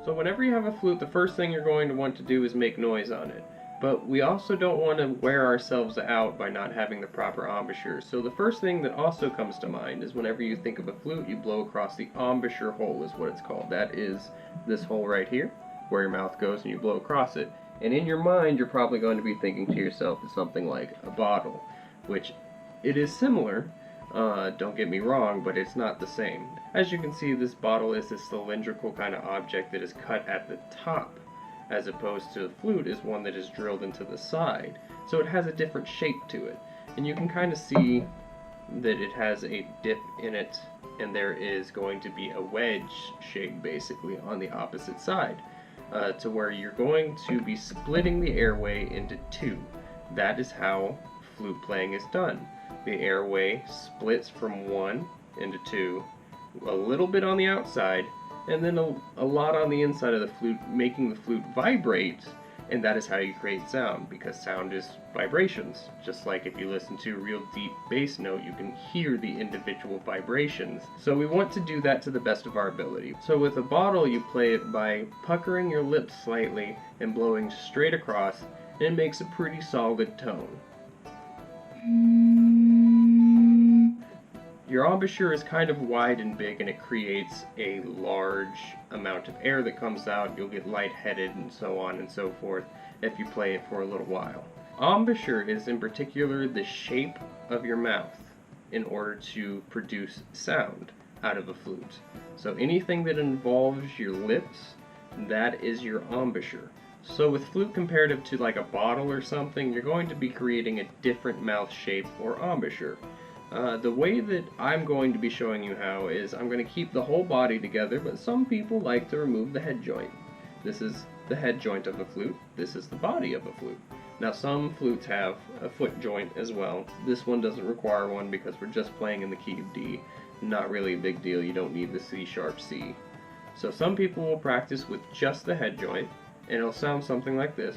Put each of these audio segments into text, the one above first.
So whenever you have a flute, the first thing you're going to want to do is make noise on it. But we also don't want to wear ourselves out by not having the proper embouchure. So the first thing that also comes to mind is whenever you think of a flute, you blow across the embouchure hole is what it's called. That is this hole right here, where your mouth goes and you blow across it. And in your mind, you're probably going to be thinking to yourself it's something like a bottle, which it is similar, don't get me wrong, but it's not the same. As you can see, this bottle is this cylindrical kind of object that is cut at the top, as opposed to the flute is one that is drilled into the side. So it has a different shape to it. And you can kind of see that it has a dip in it, and there is going to be a wedge shape basically on the opposite side, to where you're going to be splitting the airway into two. That is how flute playing is done. The airway splits from one into two, a little bit on the outside, and then a lot on the inside of the flute, making the flute vibrate, and that is how you create sound, because sound is vibrations. Just like if you listen to a real deep bass note, you can hear the individual vibrations. So we want to do that to the best of our ability. So with a bottle, you play it by puckering your lips slightly and blowing straight across, and it makes a pretty solid tone. Your embouchure is kind of wide and big, and it creates a large amount of air that comes out. You'll get lightheaded and so on and so forth if you play it for a little while. Embouchure is in particular the shape of your mouth in order to produce sound out of a flute. So anything that involves your lips, that is your embouchure. So with flute comparative to like a bottle or something, you're going to be creating a different mouth shape or embouchure. The way that I'm going to be showing you how is I'm going to keep the whole body together, but some people like to remove the head joint. This is the head joint of a flute. This is the body of a flute. Now some flutes have a foot joint as well. This one doesn't require one because we're just playing in the key of D. Not really a big deal. You don't need the C sharp C. So some people will practice with just the head joint, and it'll sound something like this.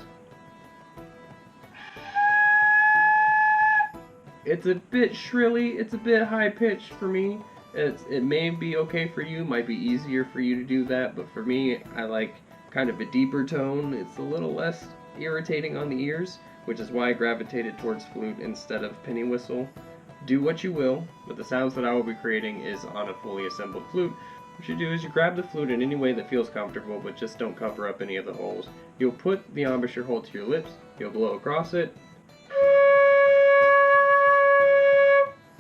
It's a bit shrilly, it's a bit high pitched for me. It may be okay for you, might be easier for you to do that, but for me, I like kind of a deeper tone. It's a little less irritating on the ears, which is why I gravitated towards flute instead of penny whistle. Do what you will, but the sounds that I will be creating is on a fully assembled flute. What you do is you grab the flute in any way that feels comfortable, but just don't cover up any of the holes. You'll put the embouchure hole to your lips, you'll blow across it.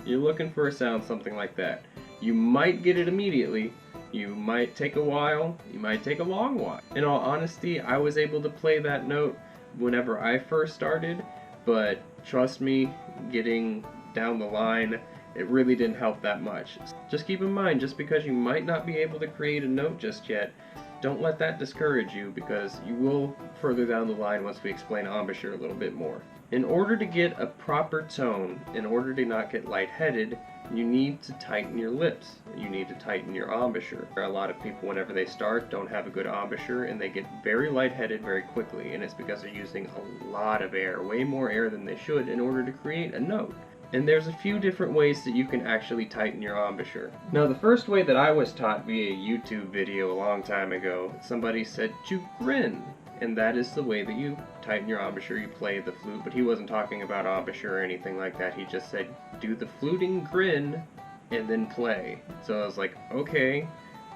You're looking for a sound something like that. You might get it immediately, you might take a while, you might take a long while. In all honesty, I was able to play that note whenever I first started, but trust me, getting down the line, it really didn't help that much. Just keep in mind, just because you might not be able to create a note just yet, don't let that discourage you, because you will further down the line once we explain embouchure a little bit more. In order to get a proper tone, in order to not get lightheaded, you need to tighten your lips. You need to tighten your embouchure. A lot of people, whenever they start, don't have a good embouchure, and they get very lightheaded very quickly, and it's because they're using a lot of air, way more air than they should, in order to create a note. And there's a few different ways that you can actually tighten your embouchure. Now, the first way that I was taught via a YouTube video a long time ago, somebody said to grin. And that is the way that you tighten your embouchure. You play the flute, but he wasn't talking about embouchure or anything like that. He just said, do the fluting grin and then play. So I was like, okay.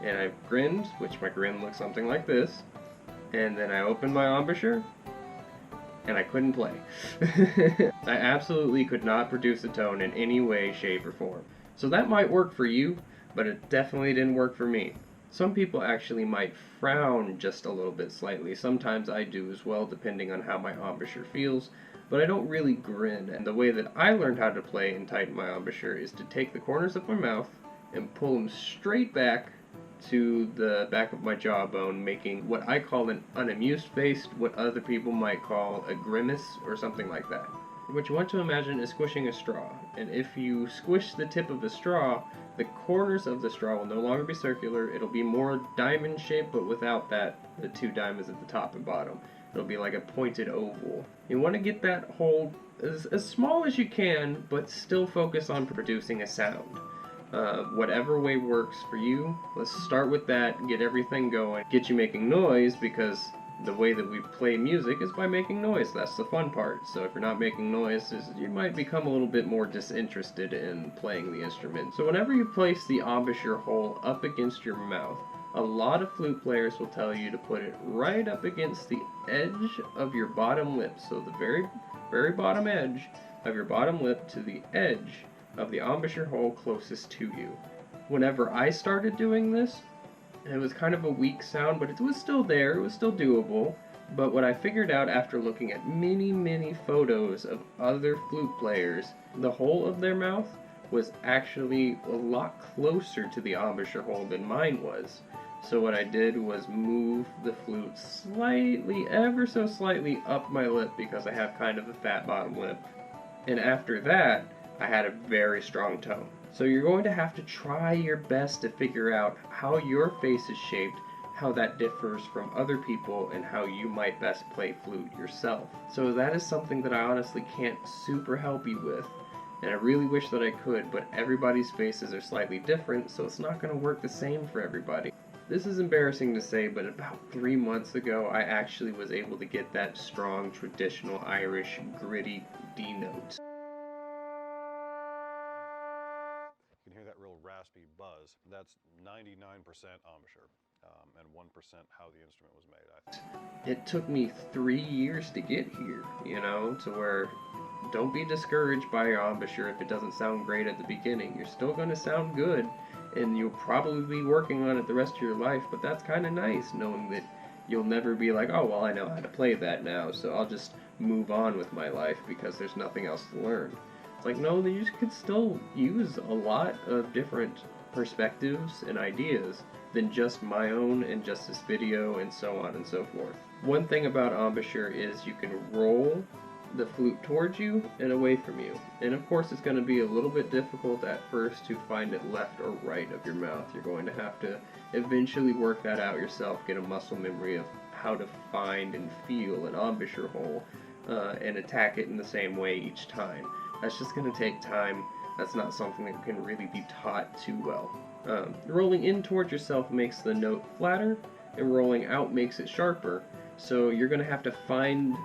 And I grinned, which my grin looks something like this. And then I opened my embouchure, and I couldn't play. I absolutely could not produce a tone in any way, shape, or form. So that might work for you, but it definitely didn't work for me. Some people actually might frown just a little bit slightly. Sometimes I do as well, depending on how my embouchure feels, but I don't really grin. And the way that I learned how to play and tighten my embouchure is to take the corners of my mouth and pull them straight back to the back of my jawbone, making what I call an unamused face, what other people might call a grimace or something like that. What you want to imagine is squishing a straw, and if you squish the tip of the straw, the corners of the straw will no longer be circular. It'll be more diamond shaped, but without the two diamonds at the top and bottom. It'll be like a pointed oval. You want to get that hole as small as you can, but still focus on producing a sound. Whatever way works for you, let's start with that, get everything going, get you making noise, because the way that we play music is by making noise. That's the fun part. So if you're not making noise, you might become a little bit more disinterested in playing the instrument. So whenever you place the embouchure hole up against your mouth, a lot of flute players will tell you to put it right up against the edge of your bottom lip. So the very, very bottom edge of your bottom lip to the edge of the embouchure hole closest to you. Whenever I started doing this, it was kind of a weak sound, but it was still there, it was still doable. But what I figured out after looking at many photos of other flute players, the hole of their mouth was actually a lot closer to the embouchure hole than mine was. So what I did was move the flute slightly, ever so slightly up my lip, because I have kind of a fat bottom lip. And after that, I had a very strong tone. So you're going to have to try your best to figure out how your face is shaped, how that differs from other people, and how you might best play flute yourself. So that is something that I honestly can't super help you with, and I really wish that I could, but everybody's faces are slightly different, so it's not going to work the same for everybody. This is embarrassing to say, but about 3 months ago, I actually was able to get that strong, traditional Irish, gritty D note. You can hear that real raspy buzz. That's 99% embouchure, and 1% how the instrument was made. It took me 3 years to get here, to where don't be discouraged by your embouchure if it doesn't sound great at the beginning. You're still going to sound good, and you'll probably be working on it the rest of your life, but that's kind of nice, knowing that you'll never be like, oh, well, I know how to play that now, so I'll just move on with my life because there's nothing else to learn. It's like, no, you could still use a lot of different perspectives and ideas than just my own and just this video and so on and so forth. One thing about embouchure is you can roll the flute towards you and away from you. And of course it's going to be a little bit difficult at first to find it left or right of your mouth. You're going to have to eventually work that out yourself, get a muscle memory of how to find and feel an embouchure hole and attack it in the same way each time. That's just going to take time. That's not something that can really be taught too well. Rolling in towards yourself makes the note flatter, and rolling out makes it sharper. So you're going to have to find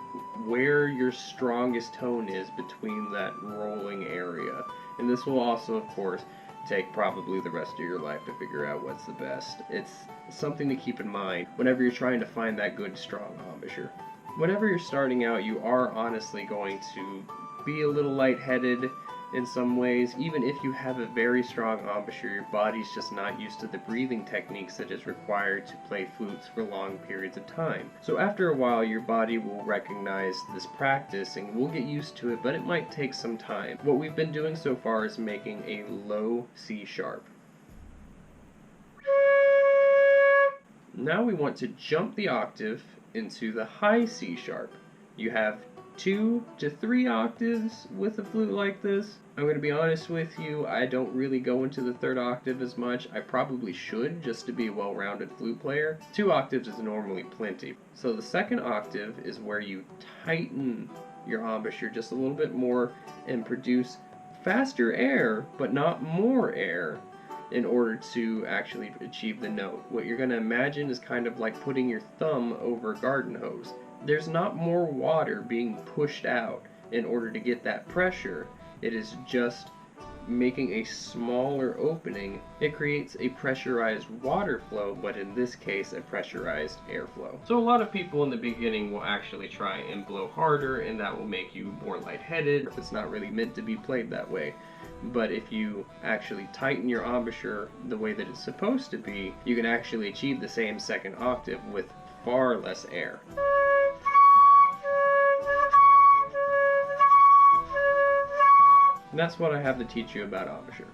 where your strongest tone is between that rolling area. And this will also, of course, take probably the rest of your life to figure out what's the best. It's something to keep in mind whenever you're trying to find that good, strong embouchure. Whenever you're starting out, you are honestly going to be a little lightheaded in some ways. Even if you have a very strong embouchure, your body's just not used to the breathing techniques that is required to play flutes for long periods of time. So after a while, your body will recognize this practice and will get used to it, but it might take some time. What we've been doing so far is making a low C sharp. Now we want to jump the octave into the high C sharp. You have 2 to 3 octaves with a flute like this. I'm going to be honest with you, I don't really go into the 3rd octave as much. I probably should, just to be a well-rounded flute player. 2 octaves is normally plenty. So the 2nd octave is where you tighten your embouchure just a little bit more and produce faster air, but not more air, in order to actually achieve the note. What you're going to imagine is kind of like putting your thumb over a garden hose. There's not more water being pushed out in order to get that pressure. It is just making a smaller opening. It creates a pressurized water flow, but in this case, a pressurized airflow. So a lot of people in the beginning will actually try and blow harder, and that will make you more lightheaded if it's not really meant to be played that way. But if you actually tighten your embouchure the way that it's supposed to be, you can actually achieve the same 2nd octave with far less air. And that's what I have to teach you about embouchure.